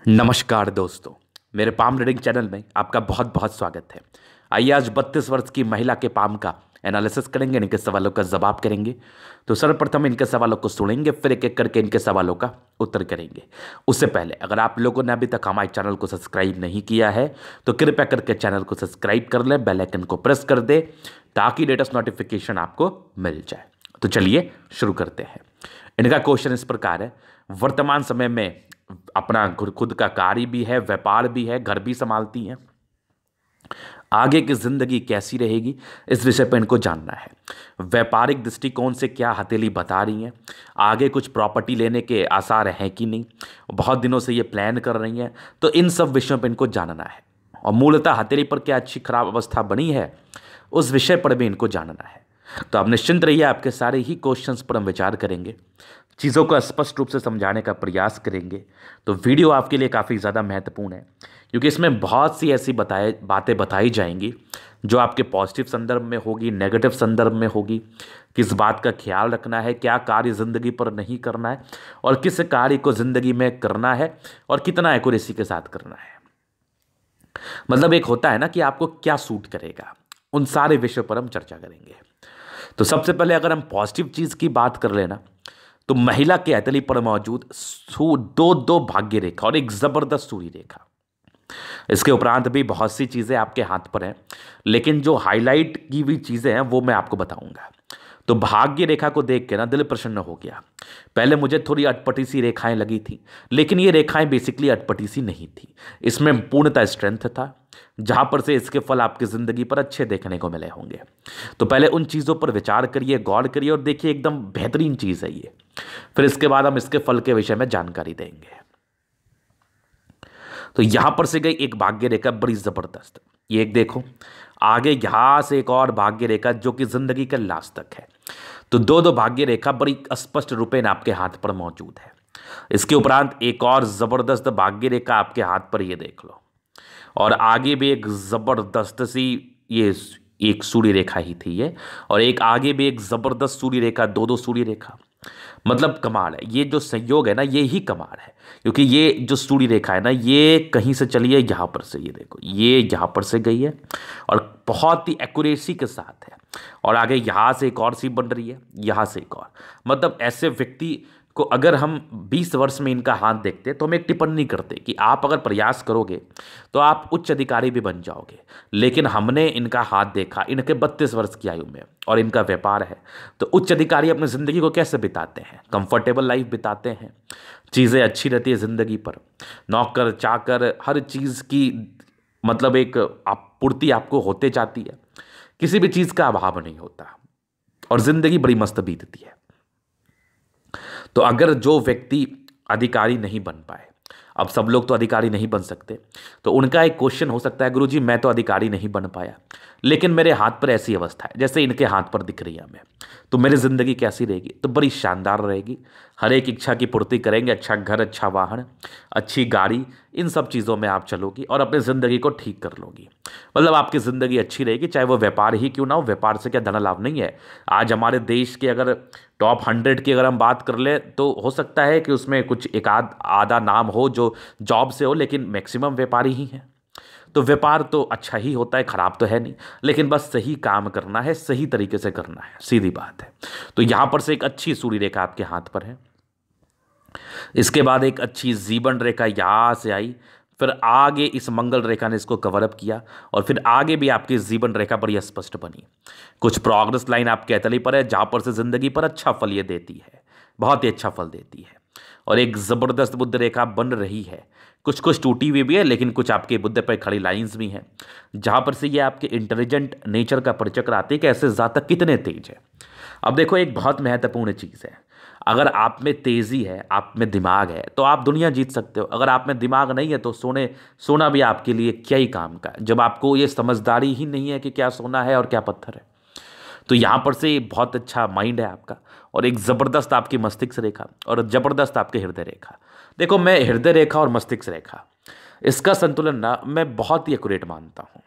नमस्कार दोस्तों, मेरे पाम रीडिंग चैनल में आपका बहुत बहुत स्वागत है। आइए आज 32 वर्ष की महिला के पाम का एनालिसिस करेंगे, इनके सवालों का जवाब करेंगे। तो सर्वप्रथम इनके सवालों को सुनेंगे, फिर एक एक करके इनके सवालों का उत्तर करेंगे। उससे पहले अगर आप लोगों ने अभी तक हमारे चैनल को सब्सक्राइब नहीं किया है तो कृपया करके चैनल को सब्सक्राइब कर लें, बेल आइकन को प्रेस कर दे ताकि लेटेस्ट नोटिफिकेशन आपको मिल जाए। तो चलिए शुरू करते हैं। इनका क्वेश्चन इस प्रकार है, वर्तमान समय में अपना खुद का कार्य भी है, व्यापार भी है, घर भी संभालती हैं, आगे की जिंदगी कैसी रहेगी इस विषय पर इनको जानना है। व्यापारिक दृष्टिकोण से क्या हथेली बता रही हैं, आगे कुछ प्रॉपर्टी लेने के आसार हैं कि नहीं, बहुत दिनों से ये प्लान कर रही हैं, तो इन सब विषयों पर इनको जानना है। और मूलतः हथेली पर क्या अच्छी खराब अवस्था बनी है उस विषय पर भी इनको जानना है। तो आप निश्चिंत रहिए, आपके सारे ही क्वेश्चंस पर हम विचार करेंगे, चीज़ों को स्पष्ट रूप से समझाने का प्रयास करेंगे। तो वीडियो आपके लिए काफ़ी ज़्यादा महत्वपूर्ण है क्योंकि इसमें बहुत सी ऐसी बातें बताई जाएंगी जो आपके पॉजिटिव संदर्भ में होगी, नेगेटिव संदर्भ में होगी। किस बात का ख्याल रखना है, क्या कार्य ज़िंदगी पर नहीं करना है और किस कार्य को ज़िंदगी में करना है और कितना एक्यूरेसी के साथ करना है। मतलब एक होता है ना कि आपको क्या सूट करेगा, उन सारे विषयों पर हम चर्चा करेंगे। तो सबसे पहले अगर हम पॉजिटिव चीज़ की बात कर लेना तो महिला के हथेली पर मौजूद दो भाग्य रेखा और एक जबरदस्त सूर्य रेखा। इसके उपरांत भी बहुत सी चीजें आपके हाथ पर हैं, लेकिन जो हाईलाइट की हुई चीजें हैं वो मैं आपको बताऊंगा। तो भाग्य रेखा को देख के ना दिल प्रसन्न हो गया। पहले मुझे थोड़ी अटपटी सी रेखाएं लगी थी, लेकिन ये रेखाएं बेसिकली अटपटी सी नहीं थी, इसमें पूर्णतः स्ट्रेंथ था, जहां पर से इसके फल आपकी जिंदगी पर अच्छे देखने को मिले होंगे। तो पहले उन चीज़ों पर विचार करिए, गौर करिए और देखिए, एकदम बेहतरीन चीज़ है ये। फिर इसके बाद हम इसके फल के विषय में जानकारी देंगे। तो यहां पर से गई एक भाग्य रेखा बड़ी जबरदस्त, ये एक देखो, आगे यहां से एक और भाग्य रेखा जो कि जिंदगी के लास्ट तक है। तो दो भाग्य रेखा बड़ी स्पष्ट रूपेण आपके हाथ पर मौजूद है। इसके उपरांत एक और जबरदस्त भाग्य रेखा आपके हाथ पर, ये देख लो, और आगे भी एक जबरदस्त सी ये एक सूर्य रेखा ही थी ये, और एक आगे भी एक जबरदस्त सूर्य रेखा, दो सूर्य रेखा। मतलब कमाल है, ये जो संयोग है ना ये ही कमाल है, क्योंकि ये जो सूर्य रेखा है ना ये कहीं से चली है, यहाँ पर से, ये देखो, ये यहाँ पर से गई है और बहुत ही एक्यूरेसी के साथ है, और आगे यहाँ से एक और सी बन रही है, यहाँ से एक और। मतलब ऐसे व्यक्ति को अगर हम 20 वर्ष में इनका हाथ देखते तो हम एक टिप्पणी करते कि आप अगर प्रयास करोगे तो आप उच्च अधिकारी भी बन जाओगे। लेकिन हमने इनका हाथ देखा इनके 32 वर्ष की आयु में, और इनका व्यापार है। तो उच्च अधिकारी अपनी ज़िंदगी को कैसे बिताते हैं, कंफर्टेबल लाइफ बिताते हैं, चीज़ें अच्छी रहती है ज़िंदगी पर, नौकर चाकर हर चीज़ की मतलब एक आपूर्ति आपको होते जाती है, किसी भी चीज़ का अभाव नहीं होता और ज़िंदगी बड़ी मस्त बीतती है। तो अगर जो व्यक्ति अधिकारी नहीं बन पाए, अब सब लोग तो अधिकारी नहीं बन सकते, तो उनका एक क्वेश्चन हो सकता है, गुरुजी मैं तो अधिकारी नहीं बन पाया, लेकिन मेरे हाथ पर ऐसी अवस्था है जैसे इनके हाथ पर दिख रही है हमें, तो मेरी ज़िंदगी कैसी रहेगी? तो बड़ी शानदार रहेगी। हर एक इच्छा की पूर्ति करेंगे, अच्छा घर, अच्छा वाहन, अच्छी गाड़ी, इन सब चीज़ों में आप चलोगी और अपनी ज़िंदगी को ठीक कर लोगी। मतलब आपकी ज़िंदगी अच्छी रहेगी, चाहे वो व्यापार ही क्यों ना हो। व्यापार से क्या धन लाभ नहीं है? आज हमारे देश के अगर टॉप 100 की अगर हम बात कर ले तो हो सकता है कि उसमें कुछ एक आधा नाम हो जो जॉब से हो, लेकिन मैक्सिमम व्यापारी ही हैं। तो व्यापार तो अच्छा ही होता है, खराब तो है नहीं, लेकिन बस सही काम करना है, सही तरीके से करना है, सीधी बात है। तो यहां पर से एक अच्छी सूर्य रेखा आपके हाथ पर है, इसके बाद एक अच्छी जीवन रेखा यहां से आई, फिर आगे इस मंगल रेखा ने इसको कवर अप किया, और फिर आगे भी आपकी जीवन रेखा बड़ी स्पष्ट बनी। कुछ प्रोग्रेस लाइन आपके हथेली पर है जहां पर से जिंदगी पर अच्छा फल ये देती है, बहुत ही अच्छा फल देती है, और एक जबरदस्त बुद्ध रेखा बन रही है। कुछ कुछ टूटी हुई भी है, लेकिन कुछ आपके बुद्ध पर खड़ी लाइंस भी हैं जहां पर से ये आपके इंटेलिजेंट नेचर का परिचय कराती है कि ऐसे जातक कितने तेज है। अब देखो, एक बहुत महत्वपूर्ण चीज़ है, अगर आप में तेज़ी है, आप में दिमाग है, तो आप दुनिया जीत सकते हो। अगर आप में दिमाग नहीं है तो सोना भी आपके लिए क्या ही काम का है, जब आपको ये समझदारी ही नहीं है कि क्या सोना है और क्या पत्थर है। तो यहाँ पर से बहुत अच्छा माइंड है आपका, और एक ज़बरदस्त आपकी मस्तिष्क रेखा और ज़बरदस्त आपके हृदय रेखा। देखो, मैं हृदय रेखा और मस्तिष्क रेखा इसका संतुलन ना मैं बहुत ही एक्यूरेट मानता हूँ।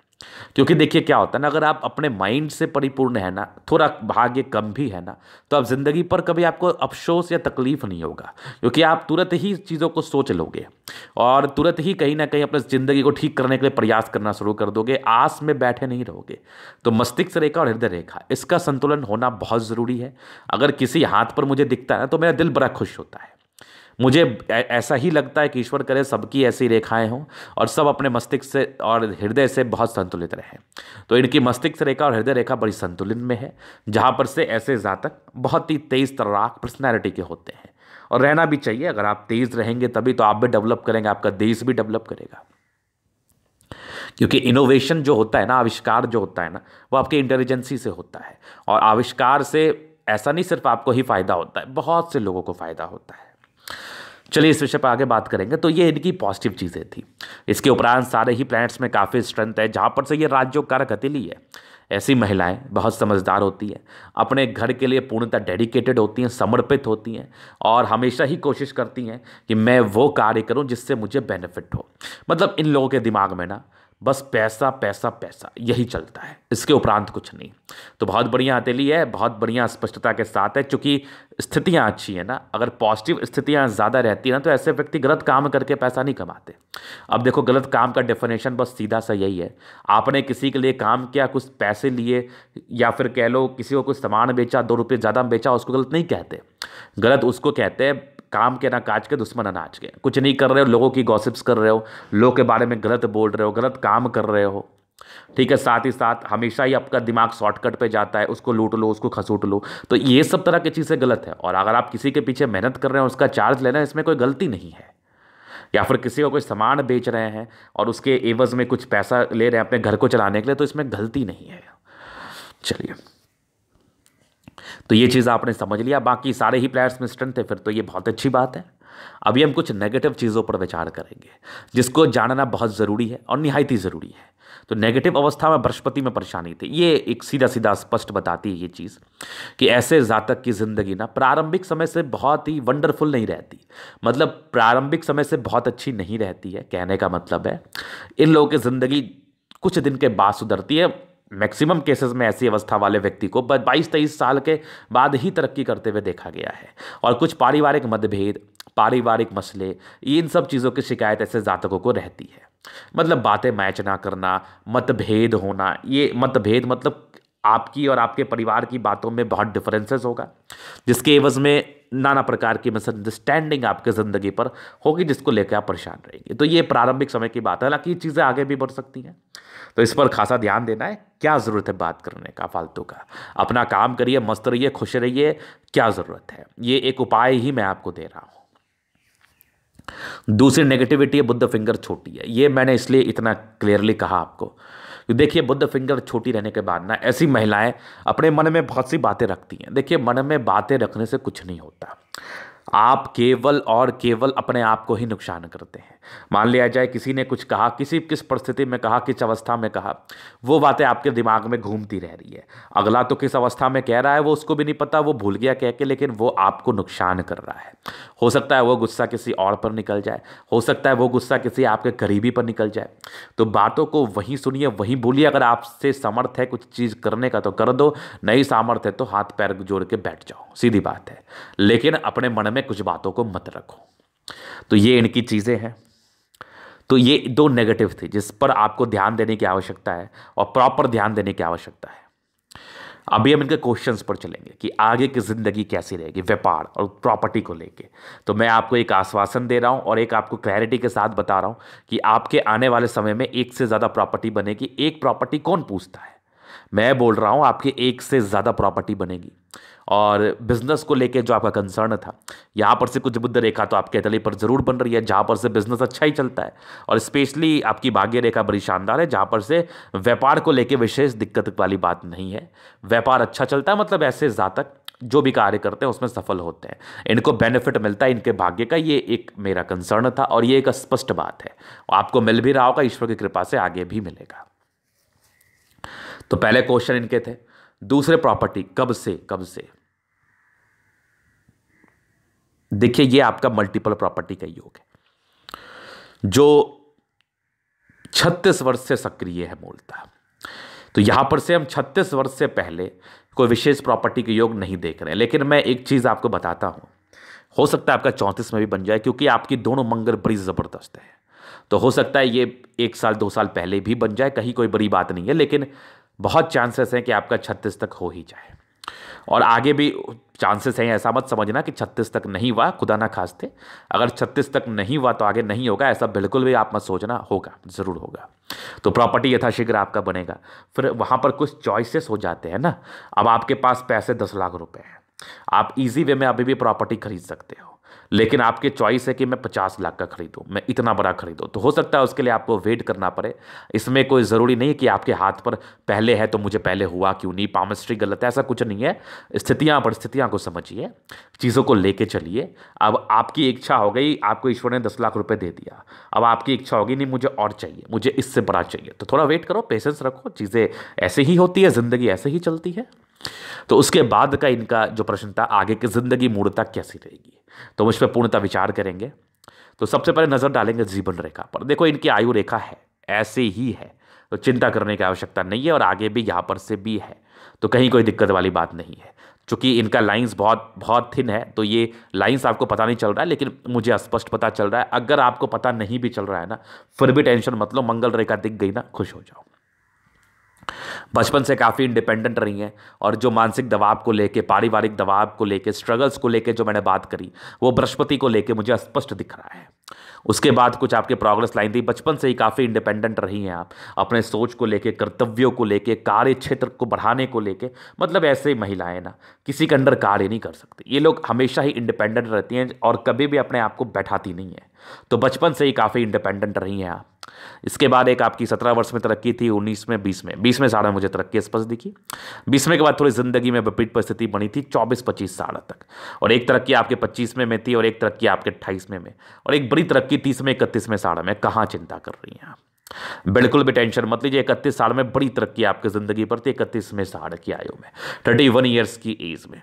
क्योंकि देखिए क्या होता है ना, अगर आप अपने माइंड से परिपूर्ण है ना, थोड़ा भाग्य कम भी है ना, तो आप जिंदगी पर कभी आपको अफसोस या तकलीफ नहीं होगा, क्योंकि आप तुरंत ही चीज़ों को सोच लोगे और तुरंत ही कहीं ना कहीं अपने ज़िंदगी को ठीक करने के लिए प्रयास करना शुरू कर दोगे, आस में बैठे नहीं रहोगे। तो मस्तिष्क रेखा और हृदय रेखा, इसका संतुलन होना बहुत ज़रूरी है। अगर किसी हाथ पर मुझे दिखता है ना, तो मेरा दिल बड़ा खुश होता है। मुझे ऐसा ही लगता है कि ईश्वर करे सबकी ऐसी रेखाएं हों और सब अपने मस्तिष्क से और हृदय से बहुत संतुलित रहें। तो इनकी मस्तिष्क रेखा और हृदय रेखा बड़ी संतुलन में है, जहाँ पर से ऐसे जातक बहुत ही तेज तर्राक पर्सनैलिटी के होते हैं और रहना भी चाहिए। अगर आप तेज रहेंगे तभी तो आप भी डेवलप करेंगे, आपका देश भी डेवलप करेगा। क्योंकि इनोवेशन जो होता है ना, आविष्कार जो होता है ना, वो आपके इंटेलिजेंसी से होता है। और आविष्कार से ऐसा नहीं सिर्फ आपको ही फायदा होता है, बहुत से लोगों को फायदा होता है। चलिए इस विषय पर आगे बात करेंगे। तो ये इनकी पॉजिटिव चीज़ें थी। इसके उपरांत सारे ही प्लैनेट्स में काफ़ी स्ट्रेंथ है, जहाँ पर से ये राज्यों कारक हथेली है। ऐसी महिलाएं बहुत समझदार होती हैं, अपने घर के लिए पूर्णतः डेडिकेटेड होती हैं, समर्पित होती हैं और हमेशा ही कोशिश करती हैं कि मैं वो कार्य करूं जिससे मुझे बेनिफिट हो। मतलब इन लोगों के दिमाग में ना बस पैसा पैसा पैसा यही चलता है, इसके उपरांत कुछ नहीं। तो बहुत बढ़िया हथेली है, बहुत बढ़िया स्पष्टता के साथ है, चूंकि स्थितियां अच्छी हैं ना। अगर पॉजिटिव स्थितियां ज़्यादा रहती हैं ना, तो ऐसे व्यक्ति गलत काम करके पैसा नहीं कमाते। अब देखो, गलत काम का डेफिनेशन बस सीधा सा यही है, आपने किसी के लिए काम किया, कुछ पैसे लिए, या फिर कह लो किसी को कुछ सामान बेचा, 2 रुपये ज़्यादा बेचा, उसको गलत नहीं कहते। गलत उसको कहते हैं काम के ना काज के दुश्मन अनाज के। कुछ नहीं कर रहे हो, लोगों की गॉसिप्स कर रहे हो, लोगों के बारे में गलत बोल रहे हो, गलत काम कर रहे हो, ठीक है। साथ ही साथ हमेशा ही आपका दिमाग शॉर्टकट पे जाता है, उसको लूट लो, उसको खसूट लो। तो ये सब तरह की चीज़ें गलत है। और अगर आप किसी के पीछे मेहनत कर रहे हैं, उसका चार्ज लेना, इसमें कोई गलती नहीं है। या फिर किसी को कोई सामान बेच रहे हैं और उसके एवज में कुछ पैसा ले रहे हैं अपने घर को चलाने के लिए, तो इसमें गलती नहीं है। चलिए, तो ये चीज़ आपने समझ लिया। बाकी सारे ही प्लेयर्स में स्ट्रेंथ है, फिर तो ये बहुत अच्छी बात है। अभी हम कुछ नेगेटिव चीज़ों पर विचार करेंगे, जिसको जानना बहुत ज़रूरी है और निहायत ही ज़रूरी है। तो नेगेटिव अवस्था में बृहस्पति में परेशानी थी, ये एक सीधा सीधा स्पष्ट बताती है ये चीज़ कि ऐसे जातक की ज़िंदगी ना प्रारंभिक समय से बहुत ही वंडरफुल नहीं रहती। मतलब प्रारंभिक समय से बहुत अच्छी नहीं रहती है, कहने का मतलब है इन लोगों की ज़िंदगी कुछ दिन के बाद सुधरती है। मैक्सिमम केसेस में ऐसी अवस्था वाले व्यक्ति को 22-23 साल के बाद ही तरक्की करते हुए देखा गया है। और कुछ पारिवारिक मतभेद, पारिवारिक मसले, इन सब चीज़ों की शिकायत ऐसे जातकों को रहती है। मतलब बातें मैच ना करना, मतभेद होना। ये मतभेद मतलब आपकी और आपके परिवार की बातों में बहुत डिफरेंसेस होगा, जिसके एवज में नाना प्रकार की मिसअंडरस्टैंडिंग आपके ज़िंदगी पर होगी, जिसको लेकर आप परेशान रहेंगे। तो ये प्रारंभिक समय की बात है, हालांकि ये चीज़ें आगे भी बढ़ सकती हैं, तो इस पर खासा ध्यान देना है। क्या ज़रूरत है बात करने का फालतू का? अपना काम करिए, मस्त रहिए, खुश रहिए, क्या ज़रूरत है? ये एक उपाय ही मैं आपको दे रहा हूँ। दूसरी नेगेटिविटी है बुद्ध फिंगर छोटी है। ये मैंने इसलिए इतना क्लियरली कहा आपको, देखिए बुद्ध फिंगर छोटी रहने के बाद ना ऐसी महिलाएं अपने मन में बहुत सी बातें रखती हैं। देखिए, मन में बातें रखने से कुछ नहीं होता, आप केवल और केवल अपने आप को ही नुकसान करते हैं। मान लिया जाए किसी ने कुछ कहा, किस परिस्थिति में कहा, किस अवस्था में कहा, वो बातें आपके दिमाग में घूमती रह रही है। अगला तो किस अवस्था में कह रहा है वो उसको भी नहीं पता, वो भूल गया कह के, लेकिन वो आपको नुकसान कर रहा है। हो सकता है वो गुस्सा किसी और पर निकल जाए, हो सकता है वो गुस्सा किसी आपके करीबी पर निकल जाए। तो बातों को वहीं सुनिए, वहीं बोलिए। अगर आपसे समर्थ है कुछ चीज़ करने का तो कर दो, नहीं सामर्थ है तो हाथ पैर जोड़ के बैठ जाओ, सीधी बात है। लेकिन अपने मन में कुछ बातों को मत रखो। तो ये इनकी चीज़ें हैं। तो ये 2 नेगेटिव थी जिस पर आपको ध्यान देने की आवश्यकता है और प्रॉपर ध्यान देने की आवश्यकता है। अभी हम इनके क्वेश्चंस पर चलेंगे कि आगे की जिंदगी कैसी रहेगी व्यापार और प्रॉपर्टी को लेके। तो मैं आपको एक आश्वासन दे रहा हूं और एक आपको क्लैरिटी के साथ बता रहा हूं कि आपके आने वाले समय में 1 से ज़्यादा प्रॉपर्टी बनेगी। एक प्रॉपर्टी कौन पूछता है? मैं बोल रहा हूं आपकी 1 से ज़्यादा प्रॉपर्टी बनेगी। और बिजनेस को लेके जो आपका कंसर्न था, यहाँ पर से कुछ बुद्ध रेखा तो आपके तले पर जरूर बन रही है, जहाँ पर से बिजनेस अच्छा ही चलता है। और स्पेशली आपकी भाग्य रेखा बड़ी शानदार है, जहाँ पर से व्यापार को लेके विशेष दिक्कत वाली बात नहीं है। व्यापार अच्छा चलता है, मतलब ऐसे जातक जो भी कार्य करते हैं उसमें सफल होते हैं, इनको बेनिफिट मिलता है इनके भाग्य का। ये एक मेरा कंसर्न था और ये एक स्पष्ट बात है, आपको मिल भी रहा होगा, ईश्वर की कृपा से आगे भी मिलेगा। तो पहले क्वेश्चन इनके थे। दूसरे, प्रॉपर्टी कब से? देखिए, ये आपका मल्टीपल प्रॉपर्टी का योग है जो 36 वर्ष से सक्रिय है मूलतः। तो यहाँ पर से हम 36 वर्ष से पहले कोई विशेष प्रॉपर्टी के योग नहीं देख रहे हैं। लेकिन मैं एक चीज़ आपको बताता हूँ, हो सकता है आपका 34 में भी बन जाए, क्योंकि आपकी दोनों मंगल बड़ी ज़बरदस्त है। तो हो सकता है ये 1 साल 2 साल पहले भी बन जाए, कहीं कोई बड़ी बात नहीं है, लेकिन बहुत चांसेस हैं कि आपका 36 तक हो ही जाए। और आगे भी चांसेस हैं, ऐसा मत समझना कि 36 तक नहीं हुआ, खुदा ना खास्ते। अगर 36 तक नहीं हुआ तो आगे नहीं होगा, ऐसा बिल्कुल भी आप मत सोचना, होगा, ज़रूर होगा। तो प्रॉपर्टी यथाशीघ्र आपका बनेगा। फिर वहाँ पर कुछ चॉइसेस हो जाते हैं ना। अब आपके पास पैसे 10 लाख रुपए हैं, आप इजी वे में अभी भी प्रॉपर्टी खरीद सकते हो, लेकिन आपके चॉइस है कि मैं 50 लाख का खरीदूं, मैं इतना बड़ा खरीदूं। तो हो सकता है उसके लिए आपको वेट करना पड़े। इसमें कोई ज़रूरी नहीं कि आपके हाथ पर पहले है तो मुझे पहले हुआ क्यों नहीं, पामिस्ट्री गलत है, ऐसा कुछ नहीं है। स्थितियाँ परिस्थितियाँ को समझिए, चीज़ों को लेके चलिए। अब आपकी इच्छा हो गई, आपको ईश्वर ने 10 लाख रुपए दे दिया, अब आपकी इच्छा होगी नहीं मुझे और चाहिए, मुझे इससे बड़ा चाहिए, तो थोड़ा वेट करो, पेशेंस रखो, चीज़ें ऐसे ही होती है, ज़िंदगी ऐसे ही चलती है। तो उसके बाद का इनका जो प्रश्न था, आगे की ज़िंदगी मूर्णता कैसी रहेगी, तो मुझ पर पूर्णतः विचार करेंगे। तो सबसे पहले नज़र डालेंगे जीवन रेखा पर। देखो इनकी आयु रेखा है, ऐसे ही है, तो चिंता करने की आवश्यकता नहीं है, और आगे भी यहाँ पर से भी है, तो कहीं कोई दिक्कत वाली बात नहीं है। चूंकि इनका लाइंस बहुत बहुत थिन है, तो ये लाइंस आपको पता नहीं चल रहा है, लेकिन मुझे स्पष्ट पता चल रहा है। अगर आपको पता नहीं भी चल रहा है ना, फिर भी टेंशन मत लो, मंगल रेखा दिख गई ना, खुश हो जाओ। बचपन से काफ़ी इंडिपेंडेंट रही हैं, और जो मानसिक दबाव को लेके, पारिवारिक दबाव को लेके, स्ट्रगल्स को लेके जो मैंने बात करी, वो बृहस्पति को लेके मुझे स्पष्ट दिख रहा है। उसके बाद कुछ आपके प्रोग्रेस लाइन थी, बचपन से ही काफ़ी इंडिपेंडेंट रही हैं आप, अपने सोच को लेके, कर्तव्यों को लेके, कार्य क्षेत्र को बढ़ाने को लेके। मतलब ऐसे महिलाएं ना किसी के अंडर कार्य नहीं कर सकती, ये लोग हमेशा ही इंडिपेंडेंट रहती हैं और कभी भी अपने आप को बैठाती नहीं है। तो बचपन से ही काफ़ी इंडिपेंडेंट रही हैं आप। इसके बाद एक आपकी 17 वर्ष में तरक्की थी, 19 में, 20 में साल में मुझे तरक्की स्पष्ट दिखी। 20 के बाद थोड़ी जिंदगी में विपरीत परिस्थिति बनी थी 24-25 साल तक, और एक तरक्की आपके 25 में थी, और एक तरक्की आपके 28 में, और एक बड़ी तरक्की 30 में 31 साल में। कहाँ चिंता कर रही हैं आप, बिल्कुल भी टेंशन मत लीजिए। 31 साल में बड़ी तरक्की आपकी जिंदगी पर थी, 31 साल की आयु में, 31 ईयर्स की एज में,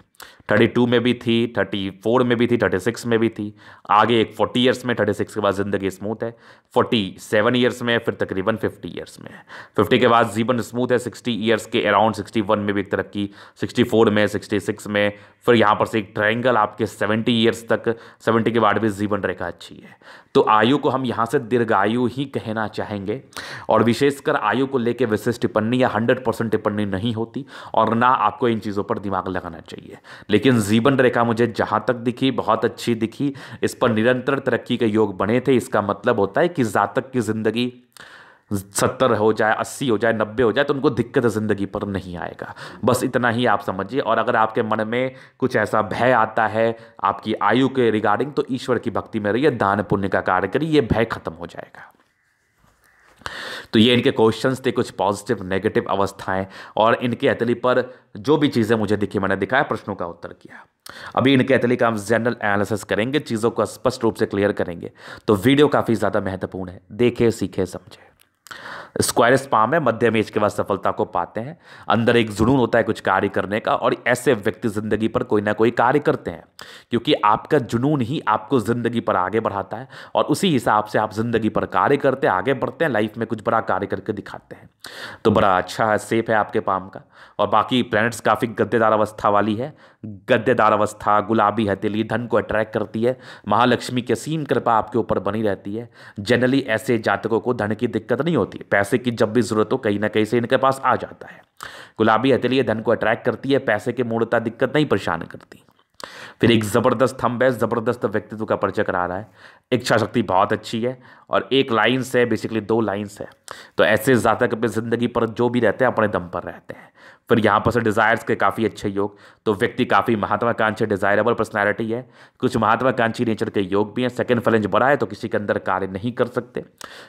32 में भी थी, 34 में भी थी, 36 में भी थी। आगे एक 40 ईयर्स में, 36 के बाद जिंदगी स्मूथ है, 47 ईयर्स में, फिर तकरीबन 50 ईयर्स में। 50 के बाद जीवन स्मूथ है, 60 ईयर्स के अराउंड, 61 में भी एक तरक्की, 64 में, 66 में, फिर यहाँ पर से एक ट्रायंगल आपके 70 ईयर्स तक, 70 के बाद भी जीवन रेखा अच्छी है। तो आयु को हम यहाँ से दीर्घायु ही कहना चाहेंगे, और विशेषकर आयु को लेकर विशेष टिप्पणी या 100% टिप्पणी नहीं होती, और ना आपको इन चीज़ों पर दिमाग लगाना चाहिए। लेकिन जीवन रेखा मुझे जहाँ तक दिखी बहुत अच्छी दिखी, इस पर निरंतर तरक्की के योग बने थे। इसका मतलब होता है कि जातक की जिंदगी 70 हो जाए, 80 हो जाए, 90 हो जाए, तो उनको दिक्कत ज़िंदगी पर नहीं आएगा। बस इतना ही आप समझिए। और अगर आपके मन में कुछ ऐसा भय आता है आपकी आयु के रिगार्डिंग, तो ईश्वर की भक्ति में रहिए, दान पुण्य का कार्य करिए, ये भय खत्म हो जाएगा। तो ये इनके क्वेश्चंस थे, कुछ पॉजिटिव नेगेटिव अवस्थाएं, और इनके अतली पर जो भी चीज़ें मुझे दिखी मैंने दिखाया, प्रश्नों का उत्तर किया। अभी इनके अतली का हम जनरल एनालिसिस करेंगे, चीज़ों को स्पष्ट रूप से क्लियर करेंगे। तो वीडियो काफ़ी ज़्यादा महत्वपूर्ण है, देखें, सीखें, समझें। स्क्वायर स्पाम है, मध्यम एज के बाद सफलता को पाते हैं, अंदर एक जुनून होता है कुछ कार्य करने का, और ऐसे व्यक्ति जिंदगी पर कोई ना कोई कार्य करते हैं, क्योंकि आपका जुनून ही आपको जिंदगी पर आगे बढ़ाता है, और उसी हिसाब से आप जिंदगी पर कार्य करते हैं, आगे बढ़ते हैं, लाइफ में कुछ बड़ा कार्य करके दिखाते हैं। तो बड़ा अच्छा सेप है आपके पाम का। और बाकी प्लैनेट्स काफ़ी गद्देदार अवस्था वाली है, गद्देदार अवस्था, गुलाबी हथेली, धन को अट्रैक्ट करती है, महालक्ष्मी की असीम कृपा आपके ऊपर बनी रहती है। जनरली ऐसे जातकों को धन की दिक्कत नहीं होती, पैसे की जब भी जरूरत हो कहीं ना कहीं से इनके पास आ जाता है। गुलाबी हथेली धन को अट्रैक्ट करती है, पैसे की मूर्णता दिक्कत नहीं परेशान करती। फिर एक ज़बरदस्त थंब है, ज़बरदस्त व्यक्तित्व का परिचय करा रहा है, इच्छा शक्ति बहुत अच्छी है, और एक लाइन्स है, बेसिकली 2 लाइन्स है। तो ऐसे जातक अपनी ज़िंदगी पर जो भी रहते हैं अपने दम पर रहते हैं। फिर यहाँ पर से डिज़ायर्स के काफ़ी अच्छे योग, तो व्यक्ति काफ़ी महत्वाकांक्षी डिज़ायरेबल पर्सनैलिटी है, कुछ महत्वाकांक्षी नेचर के योग भी हैं। सेकंड फ्लेंज बड़ा है तो किसी के अंदर कार्य नहीं कर सकते,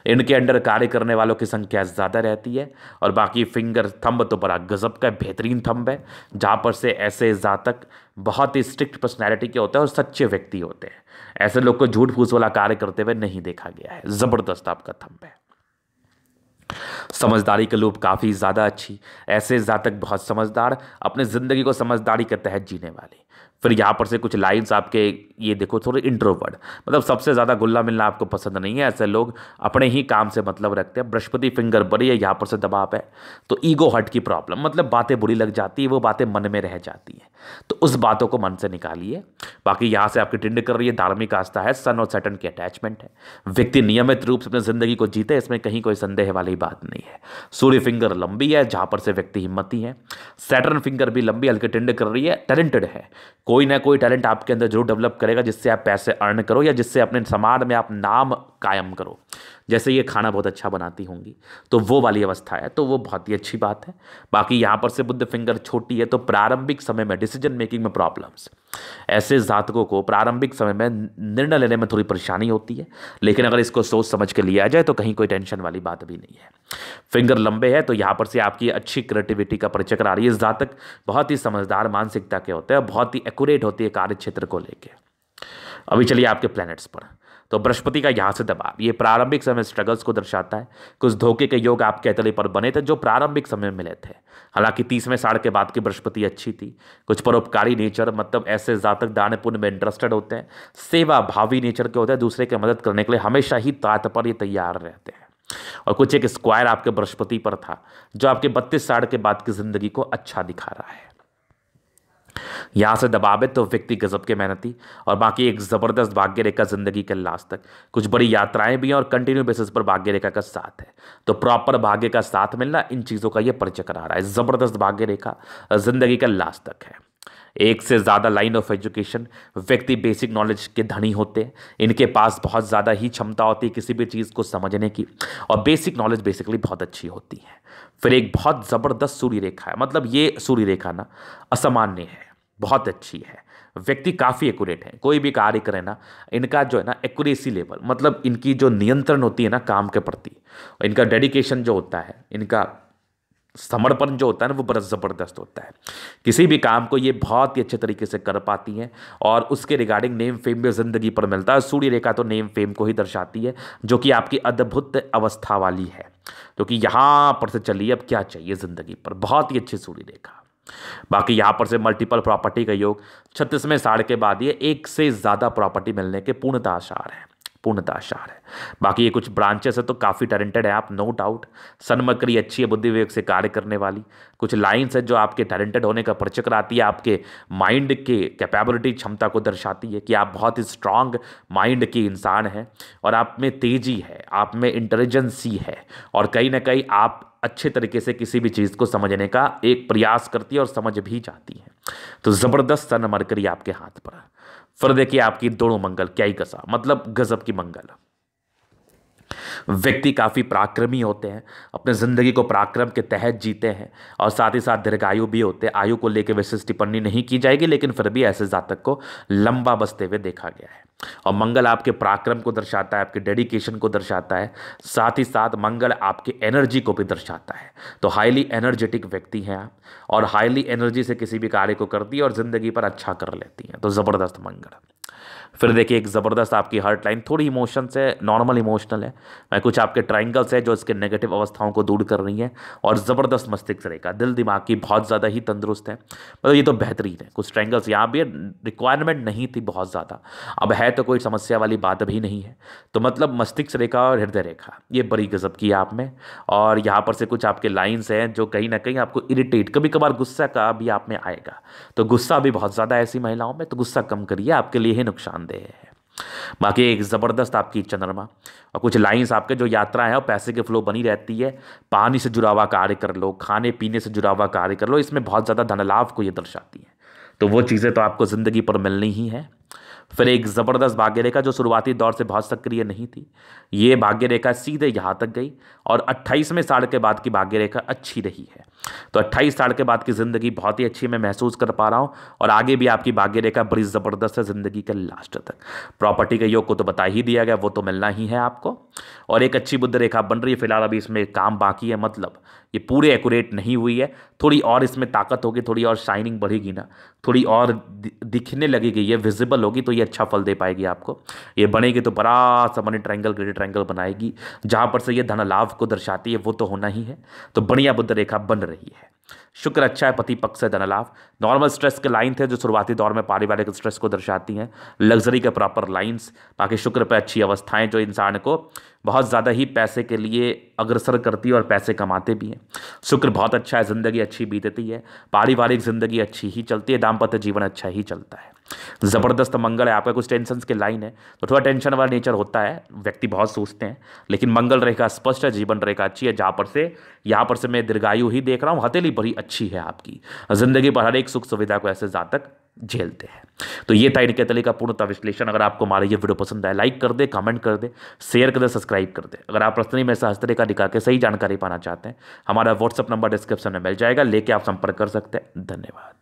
इनके अंडर कार्य करने वालों की संख्या ज़्यादा रहती है। और बाकी फिंगर थंब तो बड़ा गजब का बेहतरीन थंब है, जहाँ पर से ऐसे जातक बहुत ही स्ट्रिक्ट पर्सनैलिटी के होते हैं और सच्चे व्यक्ति होते हैं। ऐसे लोग को झूठ फूस वाला कार्य करते हुए नहीं देखा गया है। ज़बरदस्त आपका थंब है। समझदारी के लूप काफ़ी ज़्यादा अच्छी, ऐसे जातक बहुत समझदार, अपने ज़िंदगी को समझदारी के तहत जीने वाले। फिर यहाँ पर से कुछ लाइंस आपके, ये देखो थोड़े इंट्रोवर्ट, मतलब सबसे ज़्यादा घुलना मिलना आपको पसंद नहीं है, ऐसे लोग अपने ही काम से मतलब रखते हैं। बृहस्पति फिंगर बड़ी है, यहाँ पर से दबाव है, तो ईगो हर्ट की प्रॉब्लम, मतलब बातें बुरी लग जाती है, वो बातें मन में रह जाती हैं, तो उस बातों को मन से निकालिए। बाकी यहाँ से आपकी टिंड कर रही है, धार्मिक आस्था है, सन और सैटर्न की अटैचमेंट है, व्यक्ति नियमित रूप से अपनी जिंदगी को जीते, इसमें कहीं कोई संदेह वाली बात नहीं है। सूर्य फिंगर लंबी है, जहाँ पर से व्यक्ति हिम्मती है। सैटर्न फिंगर भी लंबी हल्की टिंड कर रही है, टैलेंटेड है, कोई ना कोई टैलेंट आपके अंदर जरूर डेवलप करेगा जिससे आप पैसे अर्न करो या जिससे अपने समाज में आप नाम कायम करो। जैसे ये खाना बहुत अच्छा बनाती होंगी, तो वो वाली अवस्था है, तो वो बहुत ही अच्छी बात है। बाकी यहाँ पर से बुध फिंगर छोटी है, तो प्रारंभिक समय में डिसीजन मेकिंग में प्रॉब्लम्स, ऐसे जातकों को प्रारंभिक समय में निर्णय लेने में थोड़ी परेशानी होती है, लेकिन अगर इसको सोच समझ के लिया जाए तो कहीं कोई टेंशन वाली बात भी नहीं है। फिंगर लंबे है, तो यहाँ पर से आपकी अच्छी क्रिएटिविटी का परिचय करा रही है। जातक बहुत ही समझदार मानसिकता के होते हैं, बहुत ही एक्यूरेट होती है कार्य क्षेत्र को लेकर। अभी चलिए आपके प्लैनेट्स पर, तो बृहस्पति का यहाँ से दबाव, ये प्रारंभिक समय स्ट्रगल्स को दर्शाता है। कुछ धोखे के योग आपके अतले पर बने थे जो प्रारंभिक समय में मिले थे, हालांकि 30वें साल के बाद की बृहस्पति अच्छी थी। कुछ परोपकारी नेचर, मतलब ऐसे जातक दान पुण्य में इंटरेस्टेड होते हैं, सेवा भावी नेचर के होते हैं, दूसरे की मदद करने के लिए हमेशा ही तात्पर्य तैयार रहते हैं। और कुछ एक स्क्वायर आपके बृहस्पति पर था जो आपके 32 साल के बाद की जिंदगी को अच्छा दिखा रहा है। यहां से दबाव है, तो व्यक्ति गजब के मेहनती, और बाकी एक जबरदस्त भाग्य रेखा जिंदगी के लास्ट तक। कुछ बड़ी यात्राएं भी हैं और कंटिन्यू बेसिस पर भाग्य रेखा का साथ है, तो प्रॉपर भाग्य का साथ मिलना, इन चीजों का ये परिचय करा रहा है। जबरदस्त भाग्य रेखा जिंदगी का लास्ट तक है। एक से ज़्यादा लाइन ऑफ एजुकेशन, व्यक्ति बेसिक नॉलेज के धनी होते हैं, इनके पास बहुत ज़्यादा ही क्षमता होती है किसी भी चीज़ को समझने की, और बेसिक नॉलेज बेसिकली बहुत अच्छी होती है। फिर एक बहुत ज़बरदस्त सूर्य रेखा है, मतलब ये सूर्य रेखा ना असामान्य है, बहुत अच्छी है। व्यक्ति काफ़ी एक्यूरेट है, कोई भी कार्य करे ना, इनका जो है ना एक्यूरेसी लेवल, मतलब इनकी जो नियंत्रण होती है ना काम के प्रति, इनका डेडिकेशन जो होता है, इनका समर्पण जो होता है ना, वो बड़ा ज़बरदस्त होता है। किसी भी काम को ये बहुत ही अच्छे तरीके से कर पाती हैं, और उसके रिगार्डिंग नेम फेम भी ज़िंदगी पर मिलता है। सूर्य रेखा तो नेम फेम को ही दर्शाती है, जो कि आपकी अद्भुत अवस्था वाली है, क्योंकि यहाँ पर से चलिए अब क्या चाहिए ज़िंदगी पर, बहुत ही अच्छी सूर्य रेखा। बाकी यहाँ पर से मल्टीपल प्रॉपर्टी का योग, 36वें साल के बाद ये एक से ज़्यादा प्रॉपर्टी मिलने के पूर्णतः आसार है, पूर्णतः आसार है। बाकी ये कुछ ब्रांचेस है, तो काफ़ी टैलेंटेड है आप, नो डाउट। सन मकरी अच्छी है, बुद्धि विवेक से कार्य करने वाली। कुछ लाइन्स है जो आपके टैलेंटेड होने का परिचय कराती है, आपके माइंड के कैपेबिलिटी क्षमता को दर्शाती है कि आप बहुत ही स्ट्रांग माइंड के इंसान हैं, और आप में तेजी है, आप में इंटेलिजेंसी है, और कहीं ना कहीं आप अच्छे तरीके से किसी भी चीज़ को समझने का एक प्रयास करती है और समझ भी जाती है। तो ज़बरदस्त सन मरकरी आपके हाथ पर है। फिर देखिए आपकी दोनों मंगल, क्या ही कसा, मतलब गजब की मंगल। व्यक्ति काफ़ी पराक्रमी होते हैं, अपने ज़िंदगी को पराक्रम के तहत जीते हैं, और साथ ही साथ दीर्घायु भी होते हैं। आयु को लेकर विशेष टिप्पणी नहीं की जाएगी, लेकिन फिर भी ऐसे जातक को लंबा बसते हुए देखा गया है। और मंगल आपके पराक्रम को दर्शाता है, आपके डेडिकेशन को दर्शाता है, साथ ही साथ मंगल आपके एनर्जी को भी दर्शाता है। तो हाईली एनर्जेटिक व्यक्ति हैं आप, और हाईली एनर्जी से किसी भी कार्य को करती है और ज़िंदगी पर अच्छा कर लेती हैं, तो ज़बरदस्त मंगल। फिर देखिए एक ज़बरदस्त आपकी हार्ट लाइन, थोड़ी इमोशन से नॉर्मल इमोशनल है, मैं कुछ आपके ट्राइंगल्स है जो इसके नेगेटिव अवस्थाओं को दूर कर रही हैं, और ज़बरदस्त मस्तिष्क रेखा, दिल दिमाग की बहुत ज़्यादा ही तंदुरुस्त है, मतलब ये तो बेहतरीन है। कुछ ट्राइंगल्स यहाँ भी रिक्वायरमेंट नहीं थी बहुत ज़्यादा, अब है तो कोई समस्या वाली बात भी नहीं है। तो मतलब मस्तिष्क रेखा और हृदय रेखा ये बड़ी गजब की है आप में। और यहाँ पर से कुछ आपके लाइन्स हैं जो कहीं ना कहीं आपको इरिटेट, कभी कभार गुस्सा का भी आप में आएगा, तो गुस्सा भी बहुत ज़्यादा ऐसी महिलाओं में, तो गुस्सा कम करिए, आपके लिए ही नुकसानदेह है। बाकी एक ज़बरदस्त आपकी चंद्रमा, और कुछ लाइंस आपके जो यात्रा है और पैसे के फ्लो बनी रहती है। पानी से जुड़ा हुआ कार्य कर लो, खाने पीने से जुड़ा हुआ कार्य कर लो, इसमें बहुत ज़्यादा धन लाभ को ये दर्शाती है, तो वो चीज़ें तो आपको ज़िंदगी पर मिलनी ही है। फिर एक ज़बरदस्त भाग्य रेखा जो शुरुआती दौर से बहुत सक्रिय नहीं थी, ये भाग्य रेखा सीधे यहाँ तक गई, और 28वें साल के बाद की भाग्य रेखा अच्छी रही है। तो 28 साल के बाद की ज़िंदगी बहुत ही अच्छी मैं महसूस कर पा रहा हूँ, और आगे भी आपकी भाग्य रेखा बड़ी ज़बरदस्त है ज़िंदगी के लास्ट तक। प्रॉपर्टी के योग को तो बता ही दिया गया, वो तो मिलना ही है आपको। और एक अच्छी बुद्ध रेखा बन रही है, फिलहाल अभी इसमें काम बाकी है, मतलब ये पूरे एक्यूरेट नहीं हुई है, थोड़ी और इसमें ताकत होगी, थोड़ी और शाइनिंग बढ़ेगी ना, थोड़ी और दिखने लगेगी, ये विजिबल होगी, तो ये ही अच्छा फल दे पाएगी आपको। ये बनेगी तो बड़ा सा मनी ट्रायंगल, ग्रेड ट्रायंगल बनाएगी, जहां पर से ये धन लाभ को दर्शाती है वो तो होना ही है। तो बढ़िया बुध रेखा बन रही है। शुक्र अच्छा है, पति पक्ष से धन लाभ। नॉर्मल स्ट्रेस के लाइन थे जो शुरुआती दौर में पारिवारिक स्ट्रेस को दर्शाती हैं, लग्जरी के प्रॉपर लाइंस। बाकी शुक्र पे अच्छी अवस्थाएं जो इंसान को बहुत ज़्यादा ही पैसे के लिए अग्रसर करती है और पैसे कमाते भी हैं। शुक्र बहुत अच्छा है, जिंदगी अच्छी बीतती है, पारिवारिक जिंदगी अच्छी ही चलती है, दाम्पत्य जीवन अच्छा ही चलता है। ज़बरदस्त मंगल है, आपका कुछ टेंशन के लाइन है तो थोड़ा टेंशन वाला नेचर होता है, व्यक्ति बहुत सोचते हैं, लेकिन मंगल रेखा स्पष्ट है, जीवन रेखा अच्छी है, जहाँ पर से यहाँ पर से मैं दीर्घायु ही देख रहा हूँ, हथेली बड़ी अच्छी है आपकी, जिंदगी पर हर एक सुख सुविधा को ऐसे जातक झेलते हैं। तो ये था इनके तले का पूर्णतः विश्लेषण। अगर आपको हमारा ये वीडियो पसंद आए, लाइक कर दे, कमेंट कर दे, शेयर कर दे, सब्सक्राइब कर दे। अगर आप पर्सनली मेरे से हस्तरेखा दिखा के सही जानकारी पाना चाहते हैं, हमारा व्हाट्सअप नंबर डिस्क्रिप्शन में मिल जाएगा, लेके आप संपर्क कर सकते हैं। धन्यवाद।